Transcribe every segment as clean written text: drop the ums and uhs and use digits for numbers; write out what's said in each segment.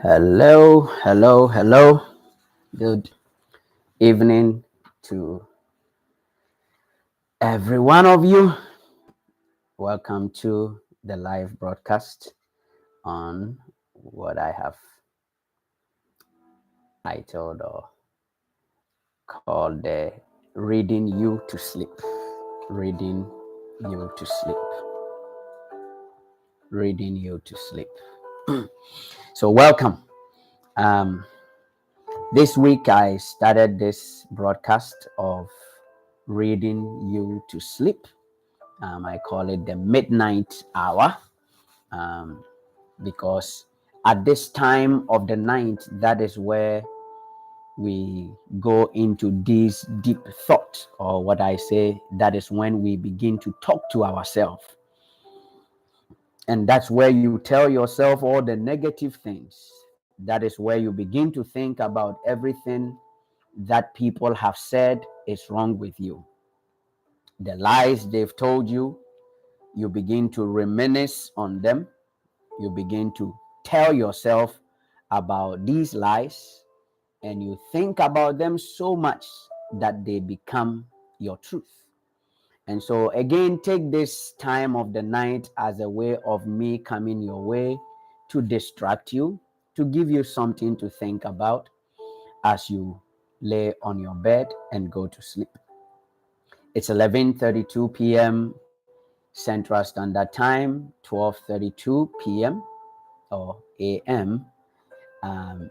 Hello, hello, hello. Good evening to every one of you. Welcome to the live broadcast on what I have titled or called the Reading You to Sleep. Reading You to Sleep. Reading You to Sleep. So, welcome. Um, this week I started this broadcast of Reading You to Sleep. I call it the midnight hour because at this time of the night, that is where we go into this deep thought, or what I say, that is when we begin to talk to ourselves. And that's where you tell yourself all the negative things. That is where you begin to think about everything that people have said is wrong with you. The lies they've told you, you begin to reminisce on them. You begin to tell yourself about these lies, and you think about them so much that they become your truth. And so, again, take this time of the night as a way of me coming your way to distract you, to give you something to think about as you lay on your bed and go to sleep. It's 11:32 p.m. Central Standard Time, 12:32 p.m. or a.m.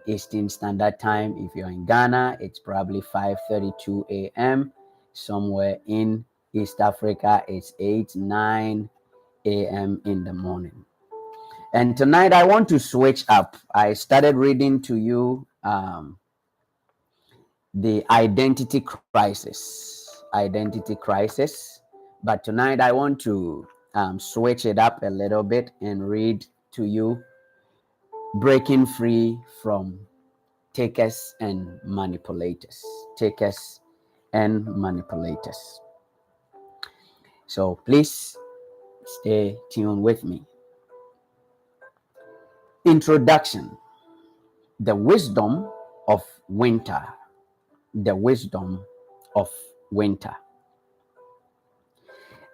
Eastern Standard Time. If you're in Ghana, it's probably 5:32 a.m. Somewhere in East Africa, it's 8, 9 a.m. in the morning. And tonight I want to switch up. I started reading to you the identity crisis. Identity crisis. But tonight I want to switch it up a little bit and read to you Breaking Free from Takers and Manipulators. Takers and Manipulators. So please stay tuned with me. Introduction. The wisdom of winter. The wisdom of winter.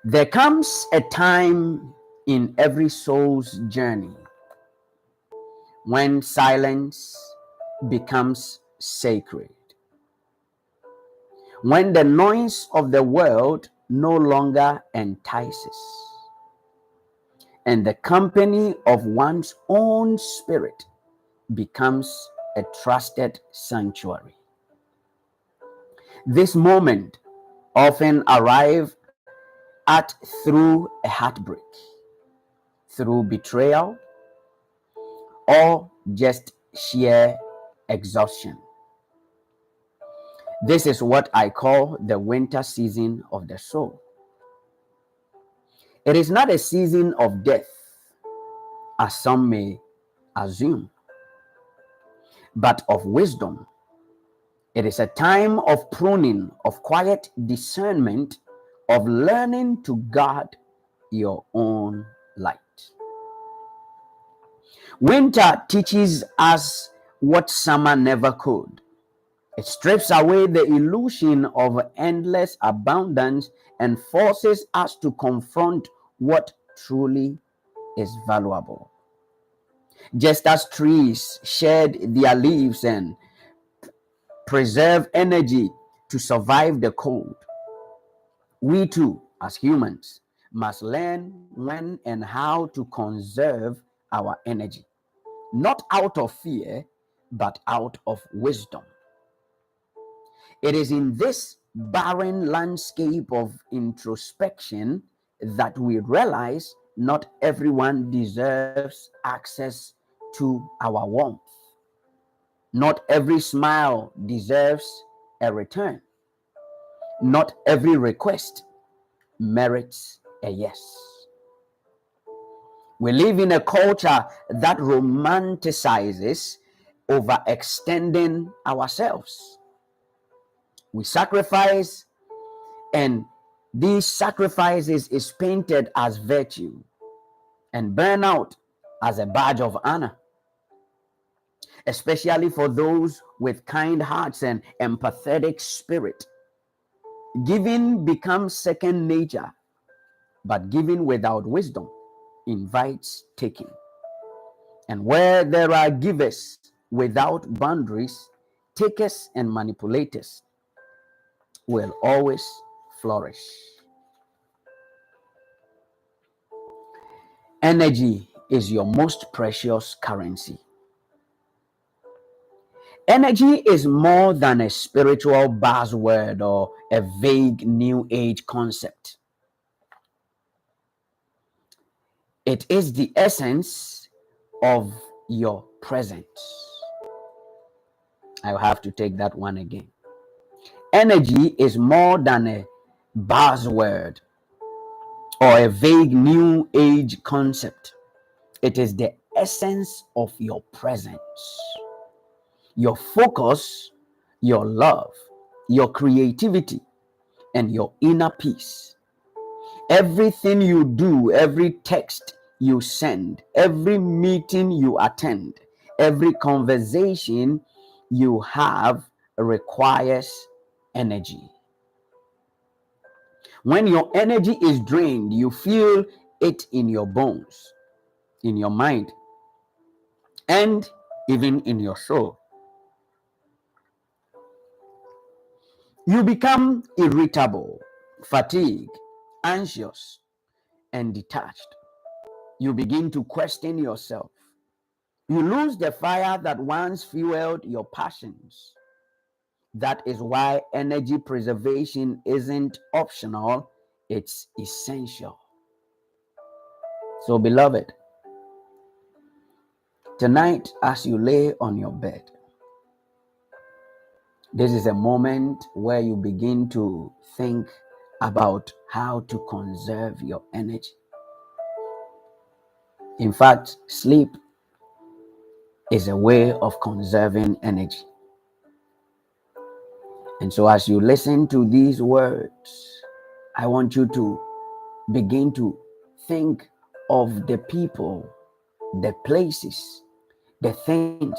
There comes a time in every soul's journey when silence becomes sacred, when the noise of the world no longer entices, and the company of one's own spirit becomes a trusted sanctuary. This moment often arrives at through a heartbreak, through betrayal, or just sheer exhaustion. This is what I call the winter season of the soul. It is not a season of death, as some may assume, but of wisdom. It is a time of pruning, of quiet discernment, of learning to guard your own light. Winter teaches us what summer never could. It strips away the illusion of endless abundance and forces us to confront what truly is valuable. Just as trees shed their leaves and preserve energy to survive the cold, we too, as humans, must learn when and how to conserve our energy, not out of fear, but out of wisdom. It is in this barren landscape of introspection that we realize not everyone deserves access to our warmth. Not every smile deserves a return. Not every request merits a yes. We live in a culture that romanticizes overextending ourselves. We sacrifice, and these sacrifices is painted as virtue and burnout as a badge of honor. especially for those with kind hearts and empathetic spirit. Giving becomes second nature, but giving without wisdom invites taking. And where there are givers without boundaries, takers and manipulators will always flourish. Energy is your most precious currency. Energy is more than a spiritual buzzword or a vague new age concept. It is the essence of your presence. I will have to take that one again. Energy is more than a buzzword or a vague new age concept. It is the essence of your presence, your focus, your love, your creativity, and your inner peace. Everything you do, every text you send, every meeting you attend, every conversation you have requires energy. When your energy is drained, you feel it in your bones, in your mind, and even in your soul. You become irritable, fatigued, anxious, and detached. You begin to question yourself. You lose the fire that once fueled your passions. That is why energy preservation isn't optional, it's essential. So, beloved, tonight as you lay on your bed, this is a moment where you begin to think about how to conserve your energy. In fact, sleep is a way of conserving energy. And so, as you listen to these words, I want you to begin to think of the people, the places, the things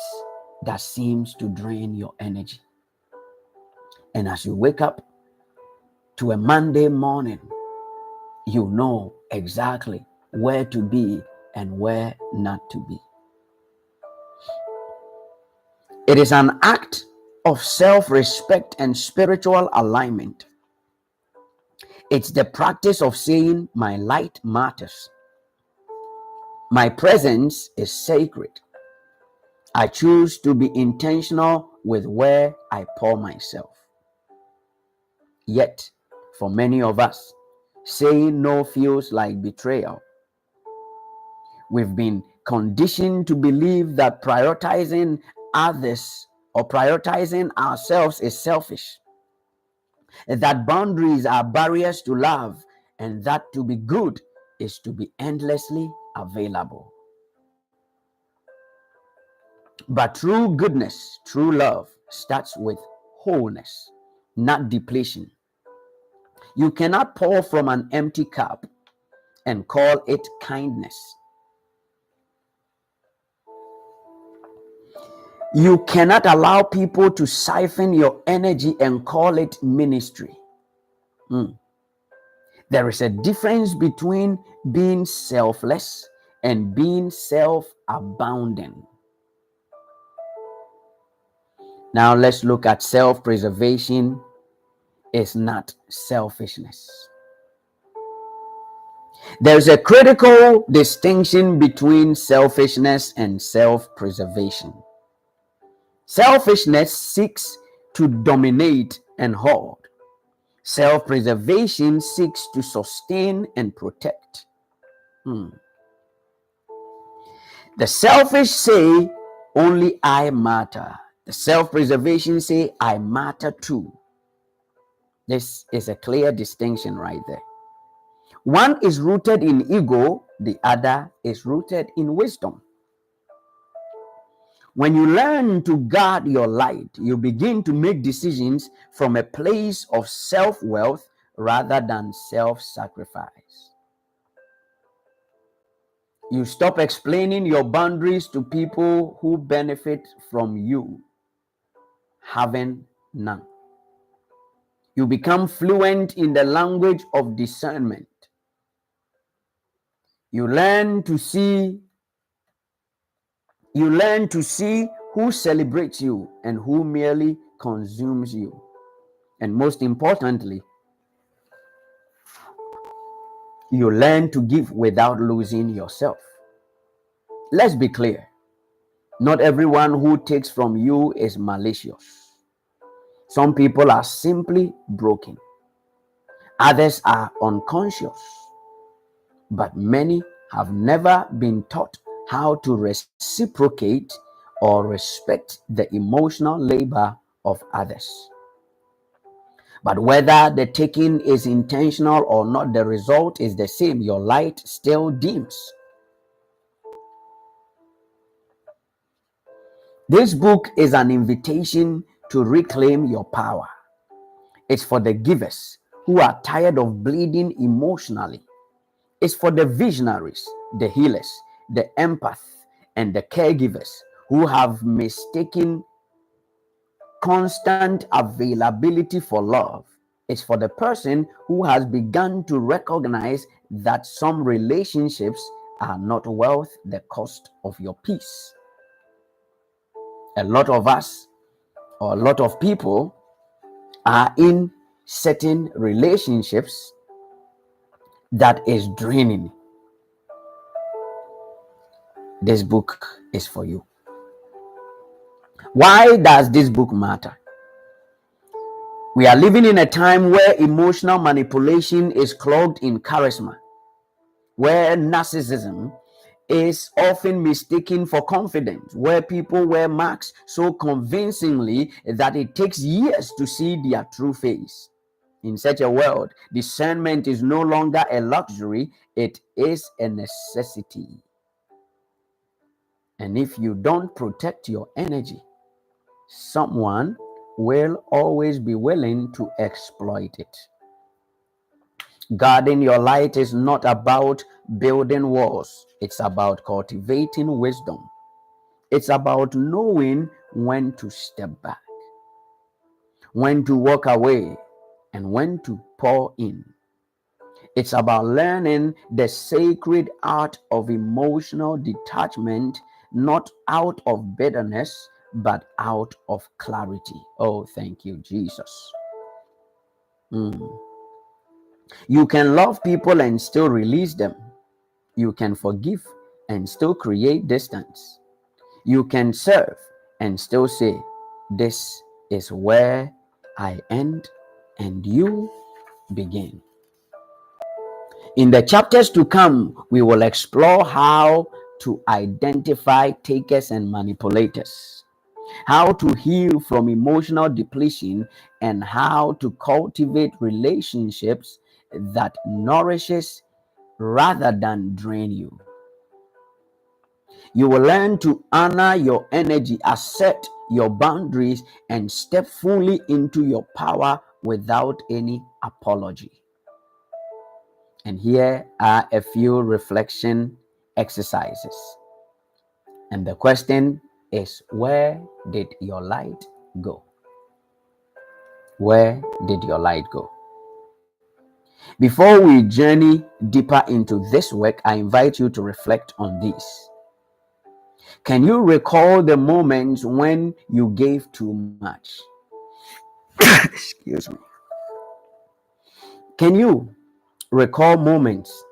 that seems to drain your energy. And as you wake up to a Monday morning, you know exactly where to be and where not to be. It is an act of self-respect and spiritual alignment. It's the practice of saying, my light matters. My presence is sacred. I choose to be intentional with where I pour myself. Yet, for many of us, saying no feels like betrayal. We've been conditioned to believe that prioritizing others or prioritizing ourselves is selfish, that boundaries are barriers to love, and that to be good is to be endlessly available. But true goodness, true love starts with wholeness, not depletion. You cannot pour from an empty cup and call it kindness. You cannot allow people to siphon your energy and call it ministry. There is a difference between being selfless and being self-abounding. Now let's look at self-preservation is not selfishness. There's a critical distinction between selfishness and self-preservation. Selfishness seeks to dominate and hoard. Self-preservation seeks to sustain and protect. The selfish say, only I matter. The self-preservation say, I matter too. This is a clear distinction right there. One is rooted in ego, the other is rooted in wisdom. When you learn to guard your light, you begin to make decisions from a place of self-worth rather than self-sacrifice. You stop explaining your boundaries to people who benefit from you having none. You become fluent in the language of discernment. You learn to see who celebrates you and who merely consumes you. And most importantly, you learn to give without losing yourself. Let's be clear. Not everyone who takes from you is malicious. Some people are simply broken. Others are unconscious. But many have never been taught how to reciprocate or respect the emotional labor of others. But whether the taking is intentional or not, the result is the same. Your light still dims. This book is an invitation to reclaim your power. It's for the givers who are tired of bleeding emotionally. It's for the visionaries, the healers, the empaths, and the caregivers who have mistaken constant availability for love. It's for the person who has begun to recognize that some relationships are not worth the cost of your peace. A lot of us, or a lot of people, are in certain relationships that is draining. This book is for you. Why does this book matter? We are living in a time where emotional manipulation is clogged in charisma, where narcissism is often mistaken for confidence, where people wear masks so convincingly that it takes years to see their true face. In such a world, discernment is no longer a luxury, it is a necessity. And if you don't protect your energy, someone will always be willing to exploit it. Guarding your light is not about building walls, it's about cultivating wisdom. It's about knowing when to step back, when to walk away, and when to pour in. It's about learning the sacred art of emotional detachment, not out of bitterness, but out of clarity. Oh, thank you, Jesus. You can love people and still release them. You can forgive and still create distance. You can serve and still say, "This is where I end and you begin." In the chapters to come, we will explore how to identify takers and manipulators, how to heal from emotional depletion, and how to cultivate relationships that nourishes rather than drain you. You will learn to honor your energy, assert your boundaries, and step fully into your power without any apology. And here are a few reflection exercises. And the question is, where did your light go? Where did your light go? Before we journey deeper into this work, I invite you to reflect on this. Can you recall the moments when you gave too much? Excuse me. Can you recall moments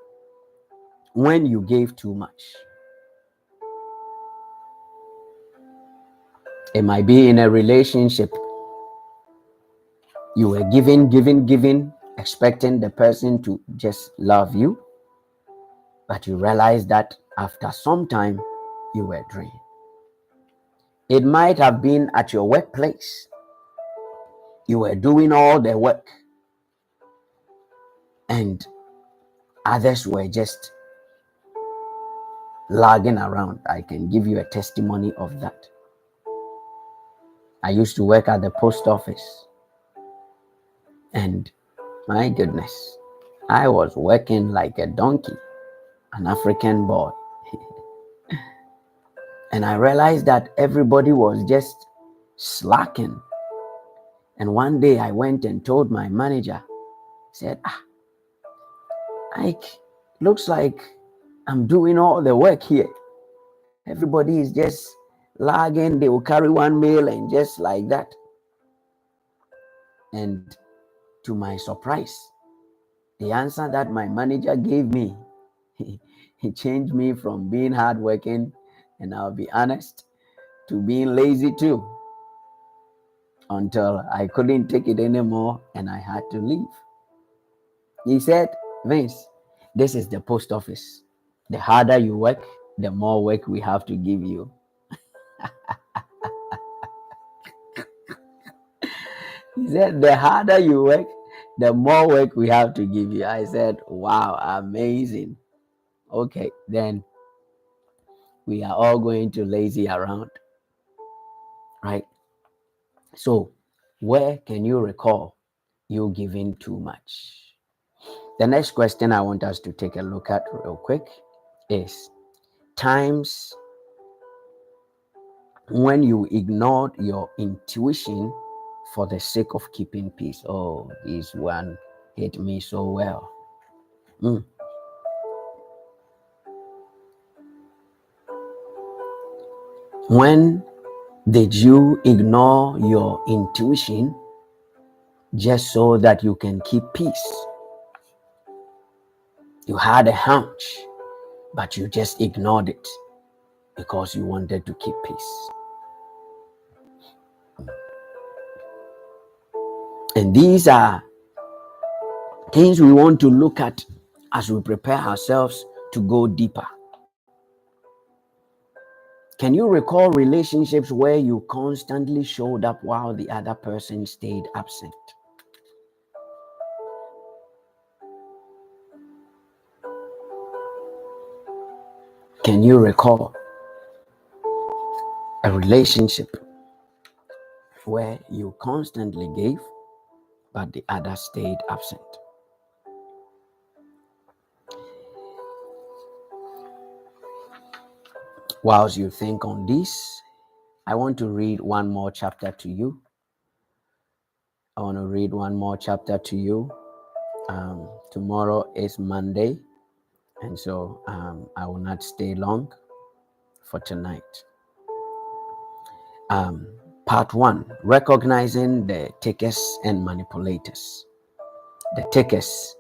when you gave too much? It might be in a relationship. You were giving, expecting the person to just love you, but you realized that after some time, you were drained. It might have been at your workplace. You were doing all the work, and others were just lagging around. I can give you a testimony of that. I used to work at the post office, and my goodness, I was working like a donkey, an African boy. And I realized that everybody was just slacking. And one day I went and told my manager, said, Ike, looks like I'm doing all the work here. Everybody is just lagging. They will carry one mail and just like that. And to my surprise, the answer that my manager gave me, he changed me from being hardworking, and I'll be honest, to being lazy too, until I couldn't take it anymore and I had to leave. He said, Vince, this is the post office. The harder you work, the more work we have to give you. He said, the harder you work, the more work we have to give you. I said, wow, amazing. Okay, then we are all going to lazy around, right? So, where can you recall you giving too much? The next question I want us to take a look at real quick is times when you ignored your intuition for the sake of keeping peace. Oh, this one hit me so well. When did you ignore your intuition just so that you can keep peace? You had a hunch, but you just ignored it because you wanted to keep peace. And these are things we want to look at as we prepare ourselves to go deeper. Can you recall relationships where you constantly showed up while the other person stayed absent? Can you recall a relationship where you constantly gave, but the other stayed absent? Whilst you think on this, I want to read one more chapter to you. Tomorrow is Monday, and so I will not stay long for tonight. Part 1, recognizing the takers and manipulators. The takers,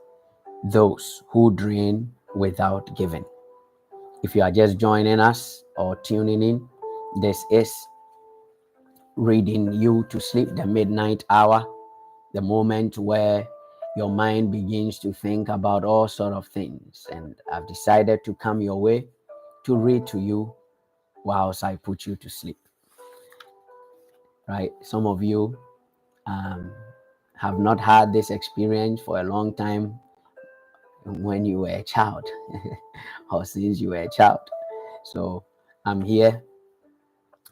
those who drain without giving. If you are just joining us or tuning in, this is reading you to sleep, the midnight hour, the moment where your mind begins to think about all sort of things. And I've decided to come your way to read to you whilst I put you to sleep. Right? Some of you have not had this experience for a long time when you were a child or since you were a child. So I'm here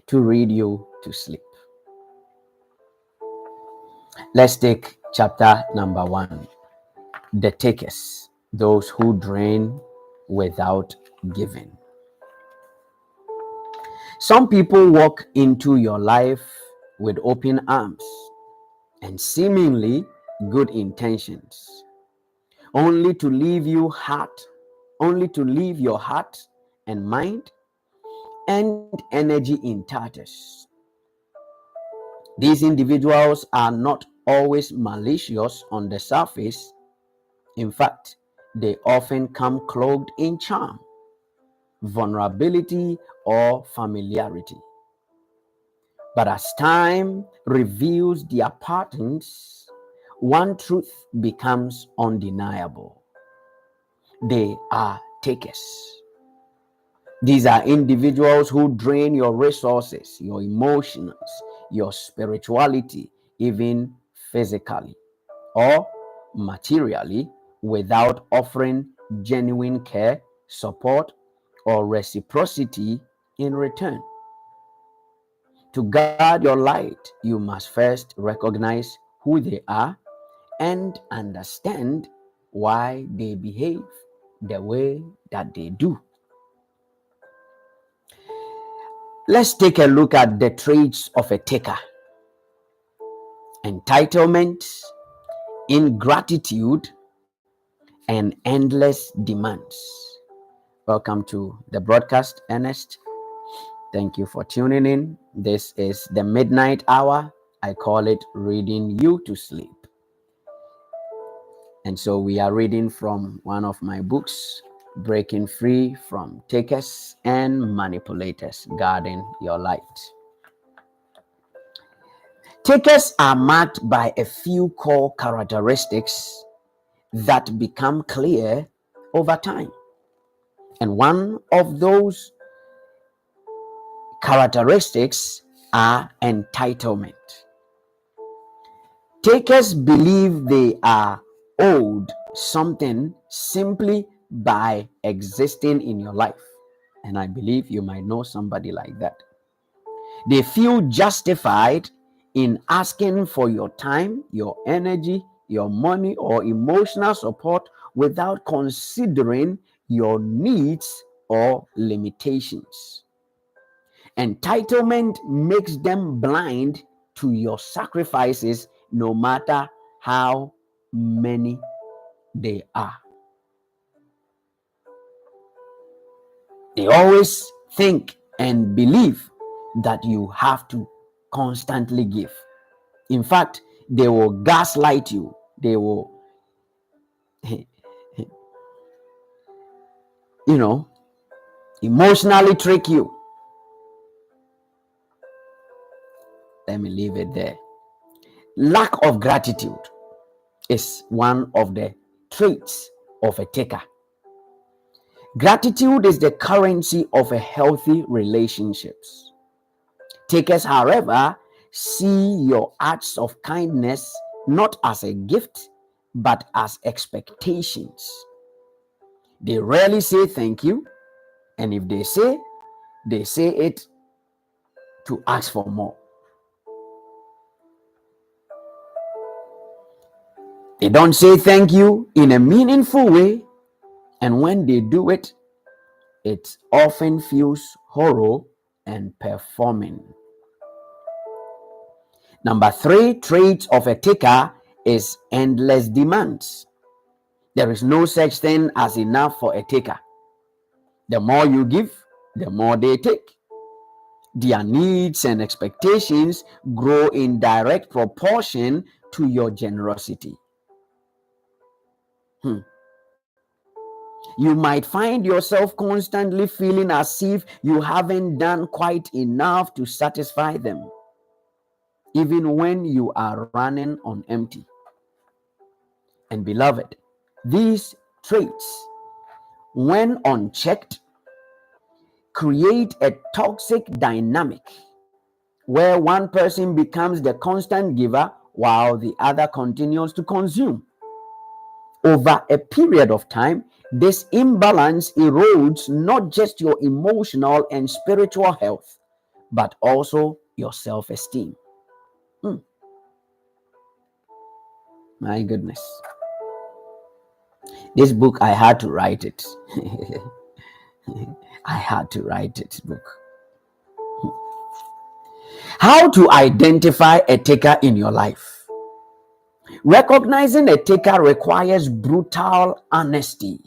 to read you to sleep. Let's take chapter number 1. The takers, those who drain without giving. Some people walk into your life with open arms and seemingly good intentions, only to leave your heart and mind and energy in tatters. These individuals are not always malicious on the surface. In fact, they often come cloaked in charm, vulnerability, or familiarity. But as time reveals their patterns, one truth becomes undeniable. They are takers. These are individuals who drain your resources, your emotions, your spirituality, even physically or materially, without offering genuine care, support, or reciprocity in return. To guard your light, you must first recognize who they are and understand why they behave the way that they do. Let's take a look at the traits of a taker: entitlement, ingratitude, and endless demands. Welcome to the broadcast, Ernest. Thank you for tuning in. This is the midnight hour. I call it reading you to sleep. And so we are reading from one of my books, Breaking Free from Takers and Manipulators, Guarding Your Light. Takers are marked by a few core characteristics that become clear over time. And one of those characteristics are entitlement. Takers believe they are owed something simply by existing in your life. And I believe you might know somebody like that. They feel justified in asking for your time, your energy, your money, or emotional support without considering your needs or limitations. Entitlement makes them blind to your sacrifices, no matter how many they are. They always think and believe that you have to constantly give. In fact, they will gaslight you. They will, emotionally trick you. Let me leave it there. Lack of gratitude is one of the traits of a taker. Gratitude is the currency of a healthy relationships. Takers, however, see your acts of kindness not as a gift, but as expectations. They rarely say thank you, and if they say it to ask for more. They don't say thank you in a meaningful way, and when they do it, it often feels hollow and performing. Number 3 trait of a taker is endless demands. There is no such thing as enough for a taker. The more you give, the more they take. Their needs and expectations grow in direct proportion to your generosity. You might find yourself constantly feeling as if you haven't done quite enough to satisfy them, even when you are running on empty. And beloved, these traits, when unchecked, create a toxic dynamic where one person becomes the constant giver while the other continues to consume. Over a period of time, this imbalance erodes not just your emotional and spiritual health, but also your self-esteem. My goodness. This book, I had to write it. I had to write this book. How to identify a taker in your life. Recognizing a taker requires brutal honesty.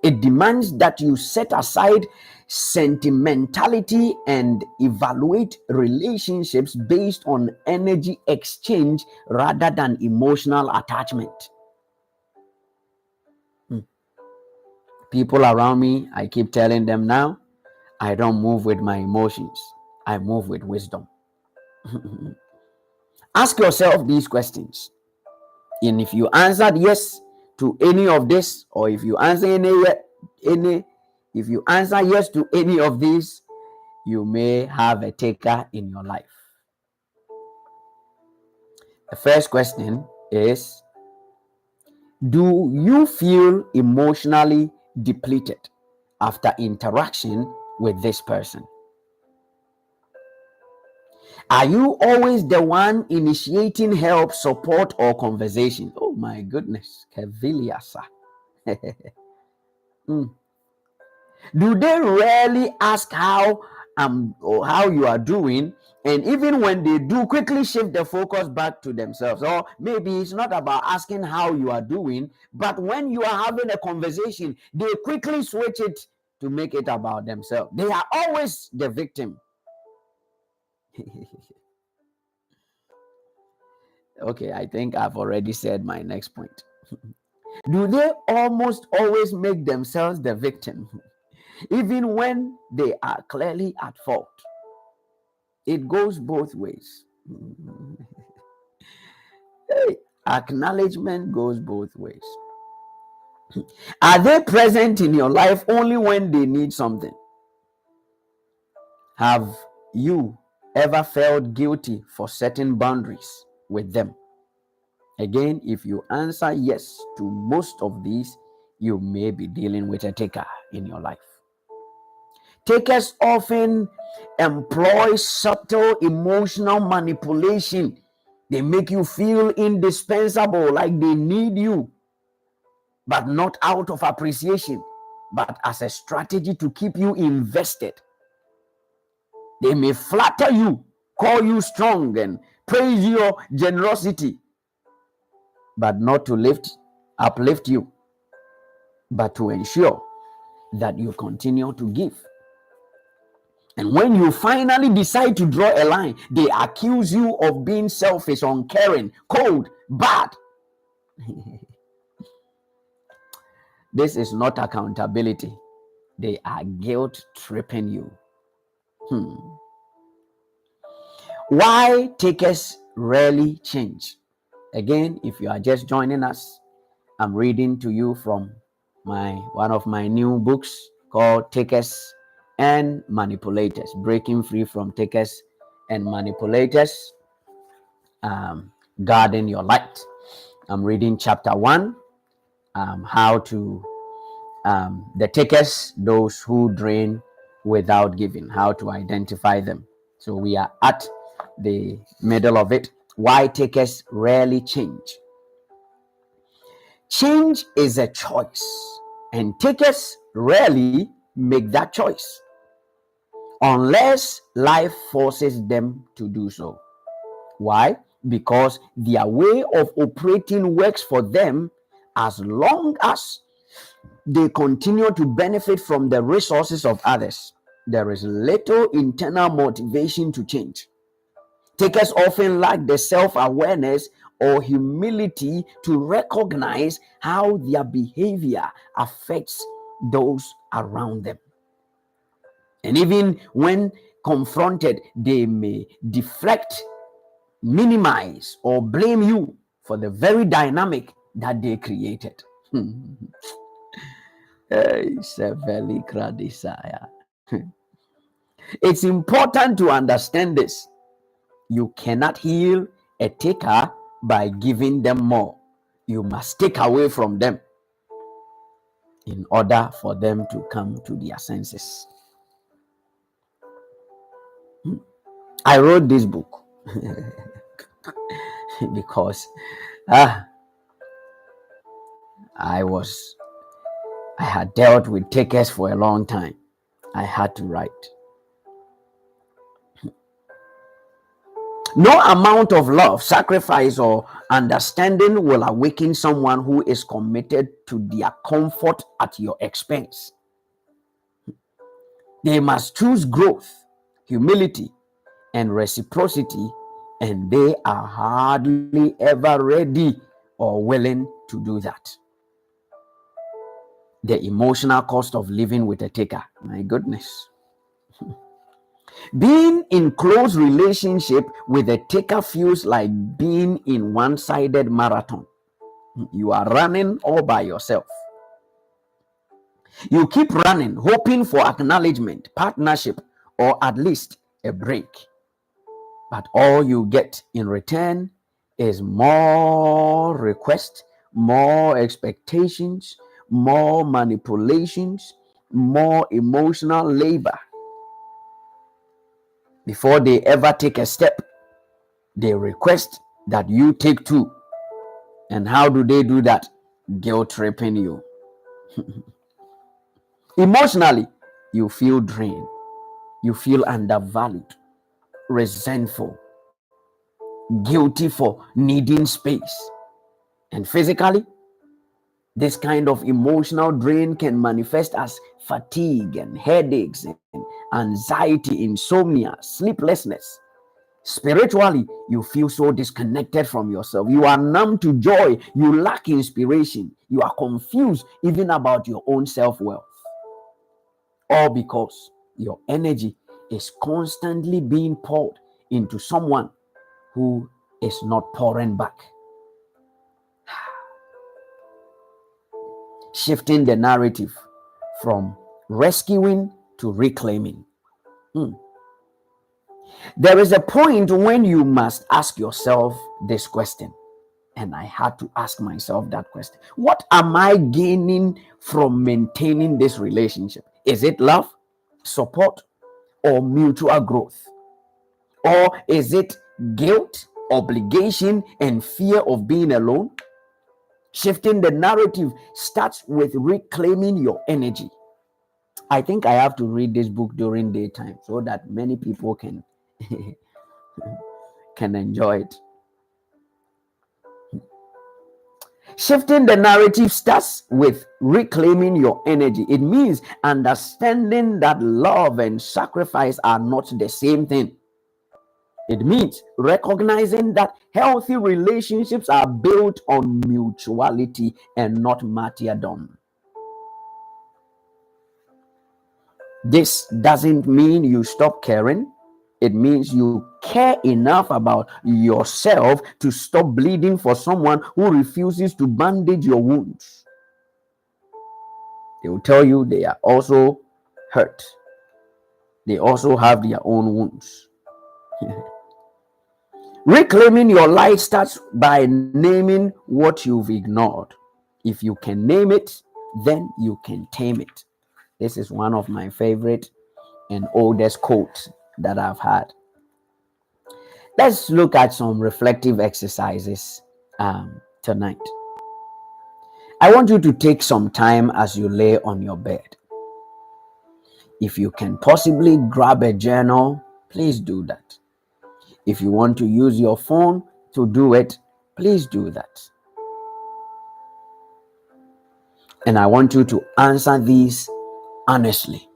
It demands that you set aside sentimentality and evaluate relationships based on energy exchange rather than emotional attachment. People around me, I keep telling them now, I don't move with my emotions. I move with wisdom. Ask yourself these questions. And if you answered yes to any of this, or if you answer if you answer yes to any of these, you may have a taker in your life. The first question is, do you feel emotionally depleted after interaction with this person? Are you always the one initiating help, support, or conversation? Oh my goodness. Keviliasa. Do they rarely ask how or how you are doing. And even when they do, quickly shift the focus back to themselves. Or maybe it's not about asking how you are doing, but when you are having a conversation, they quickly switch it to make it about themselves. They are always the victim. Okay, I think I've already said my next point. Do they almost always make themselves the victim, even when they are clearly at fault? It goes both ways. Hey, acknowledgement goes both ways. Are they present in your life only when they need something? Have you ever felt guilty for setting boundaries with them? Again, if you answer yes to most of these, you may be dealing with a taker in your life. Takers often employ subtle emotional manipulation. They make you feel indispensable, like they need you, but not out of appreciation, but as a strategy to keep you invested. They may flatter you, call you strong, and praise your generosity, but not to uplift you, but to ensure that you continue to give. And when you finally decide to draw a line, they accuse you of being selfish, uncaring, cold, bad. This is not accountability. They are guilt tripping you. Why takers rarely change? Again, if you are just joining us, I'm reading to you from one of my new books called Takers and Manipulators, Breaking Free from Takers and Manipulators, Guarding Your Light. I'm reading chapter 1, how to the takers, those who drain without giving, how to identify them. So we are at the middle of it. Why takers rarely change? Change is a choice, and takers rarely make that choice unless life forces them to do so. Why? Because their way of operating works for them as long as they continue to benefit from the resources of others. There is little internal motivation to change. Takers often lack the self-awareness or humility to recognize how their behavior affects those around them. And even when confronted, they may deflect, minimize, or blame you for the very dynamic that they created. It's important to understand this. You cannot heal a taker by giving them more. You must take away from them in order for them to come to their senses. I wrote this book because I had dealt with takers for a long time. I had to write. No amount of love, sacrifice, or understanding will awaken someone who is committed to their comfort at your expense. They must choose growth, humility, and reciprocity, and they are hardly ever ready or willing to do that. The emotional cost of living with a taker. My goodness. Being in close relationship with a taker feels like being in one-sided marathon. You are running all by yourself. You keep running, hoping for acknowledgement, partnership, or at least a break. But all you get in return is more requests, more expectations, more manipulations, more emotional labor. Before they ever take a step, they request that you take two. And how do they do that? Guilt tripping you. Emotionally, you feel drained. You feel undervalued, resentful, guilty for needing space. And physically, this kind of emotional drain can manifest as fatigue and headaches and anxiety, insomnia, sleeplessness. Spiritually, you feel so disconnected from yourself. You are numb to joy. You lack inspiration. You are confused even about your own self-worth. All because your energy is constantly being poured into someone who is not pouring back. Shifting the narrative from rescuing to reclaiming. There is a point when you must ask yourself this question. And I had to ask myself that question. What am I gaining from maintaining this relationship? Is it love, support, or mutual growth? Or is it guilt, obligation, and fear of being alone? Shifting the narrative starts with reclaiming your energy. I think I have to read this book during daytime so that many people can enjoy it. Shifting the narrative starts with reclaiming your energy. It means understanding that love and sacrifice are not the same thing. It means recognizing that healthy relationships are built on mutuality and not martyrdom. This doesn't mean you stop caring. It means you care enough about yourself to stop bleeding for someone who refuses to bandage your wounds. They will tell you they are also hurt. They also have their own wounds. Reclaiming your light starts by naming what you've ignored. If you can name it, then you can tame it. This is one of my favorite and oldest quotes that I've had. Let's look at some reflective exercises tonight. I want you to take some time as you lay on your bed. If you can possibly grab a journal, please do that. If you want to use your phone to do it, please do that. And I want you to answer these honestly.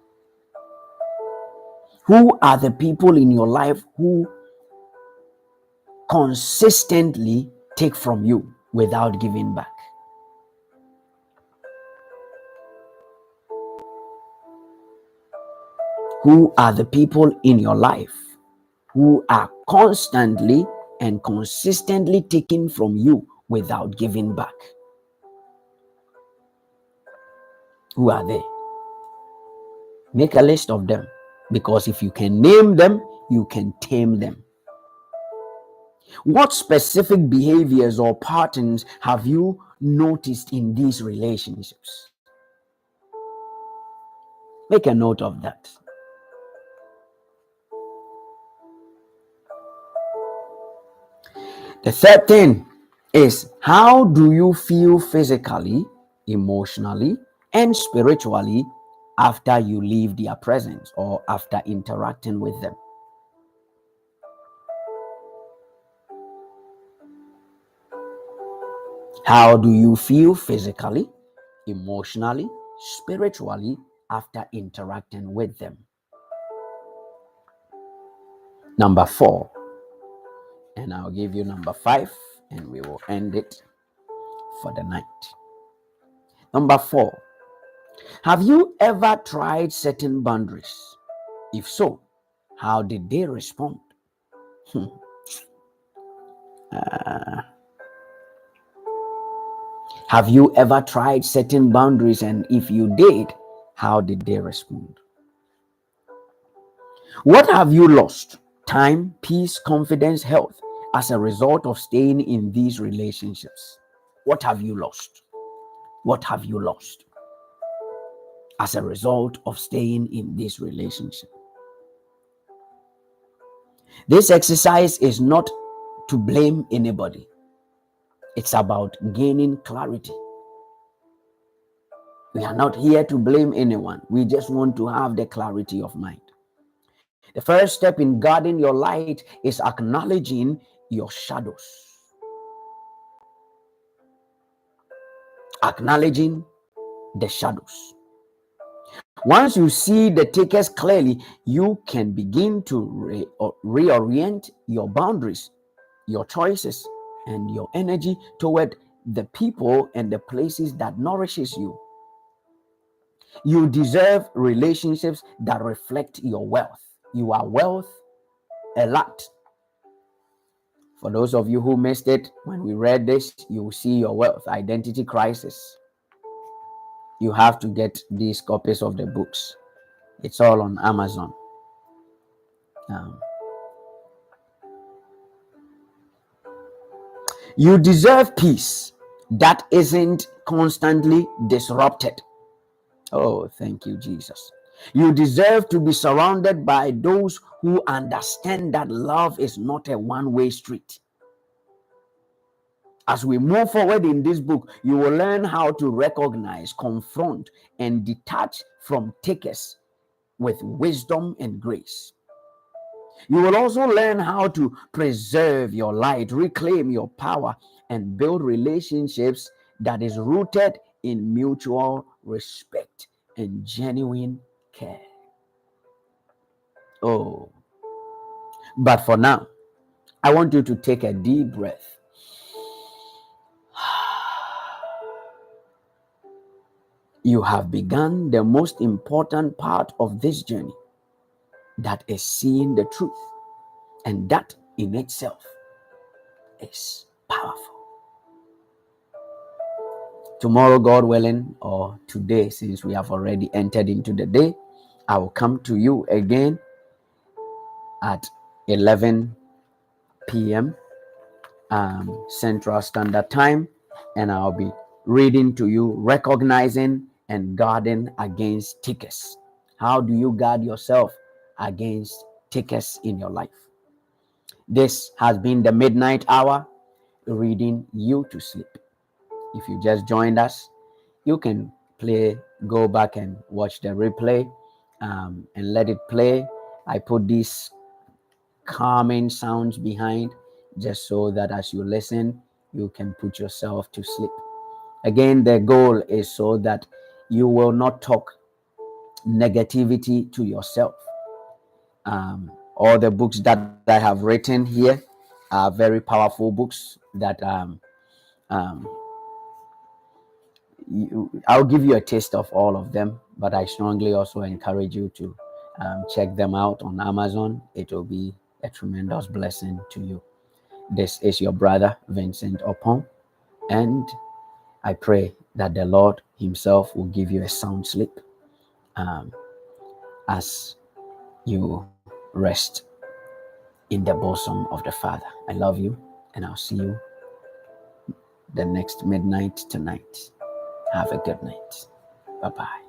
Who are the people in your life who consistently take from you without giving back? Who are the people in your life who are constantly and consistently taking from you without giving back? Who are they? Make a list of them, because if you can name them, you can tame them. What specific behaviors or patterns have you noticed in these relationships? Make a note of that. The third thing is, how do you feel physically, emotionally, and spiritually after you leave their presence or after interacting with them? How do you feel physically, emotionally, spiritually after interacting with them? Number 4, and I'll give you number 5, and we will end it for the night. Number 4, have you ever tried setting boundaries? If so, how did they respond? Have you ever tried setting boundaries, and if you did, how did they respond? What have you lost? Time, peace, confidence, health as a result of staying in these relationships? What have you lost? What have you lost as a result of staying in this relationship? This exercise is not to blame anybody. It's about gaining clarity. We are not here to blame anyone. We just want to have the clarity of mind. The first step in guarding your light is acknowledging your shadows. Acknowledging the shadows. Once you see the takers clearly, you can begin to reorient your boundaries, your choices, and your energy toward the people and the places that nourishes you. You deserve relationships that reflect your wealth. You are wealth a lot. For those of you who missed it, when we read this, you will see your wealth, identity crisis. You have to get these copies of the books. It's all on Amazon. You deserve peace that isn't constantly disrupted. Oh, thank you, Jesus. You deserve to be surrounded by those who understand that love is not a one-way street. As we move forward in this book, you will learn how to recognize, confront, and detach from takers with wisdom and grace. You will also learn how to preserve your light, reclaim your power, and build relationships that is rooted in mutual respect and genuine care. Oh, but for now, I want you to take a deep breath. You have begun the most important part of this journey, that is seeing the truth, and that in itself is powerful. Tomorrow, God willing, or today, since we have already entered into the day, I will come to you again at 11 p.m. Central Standard Time, and I'll be reading to you, recognizing and guarding against takers. How do you guard yourself against takers in your life? This has been the Midnight Hour, reading you to sleep. If you just joined us, you can go back and watch the replay, and let it play. I put these calming sounds behind just so that as you listen, you can put yourself to sleep. Again, the goal is so that you will not talk negativity to yourself. All the books that I have written here are very powerful books that I'll give you a taste of all of them, but I strongly also encourage you to check them out on Amazon. It will be a tremendous blessing to you. This is your brother, Vincent Opon, and I pray that the Lord Himself will give you a sound sleep as you rest in the bosom of the Father. I love you, and I'll see you the next midnight tonight. Have a good night. Bye-bye.